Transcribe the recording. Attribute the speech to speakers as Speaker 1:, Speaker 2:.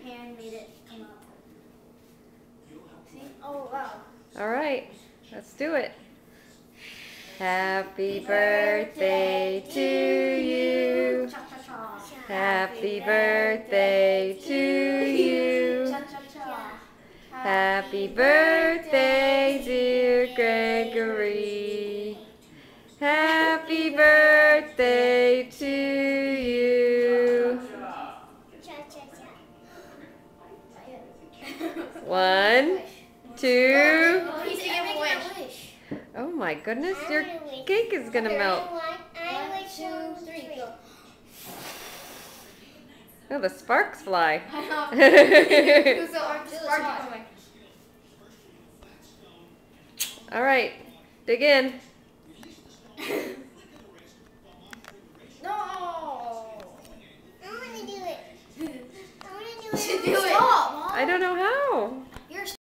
Speaker 1: hand made it come up. See? Oh, wow.
Speaker 2: All right, let's do it. Happy birthday to you. Happy birthday to you. Happy birthday, dear Gregory. Happy birthday to you. 1, 2. Oh my goodness, your cake is gonna melt.
Speaker 1: I wish 1, 2, 3, go.
Speaker 2: Oh, the sparks fly. All right, dig in.
Speaker 1: No! I want to do it. I want to do it.
Speaker 2: I don't know how.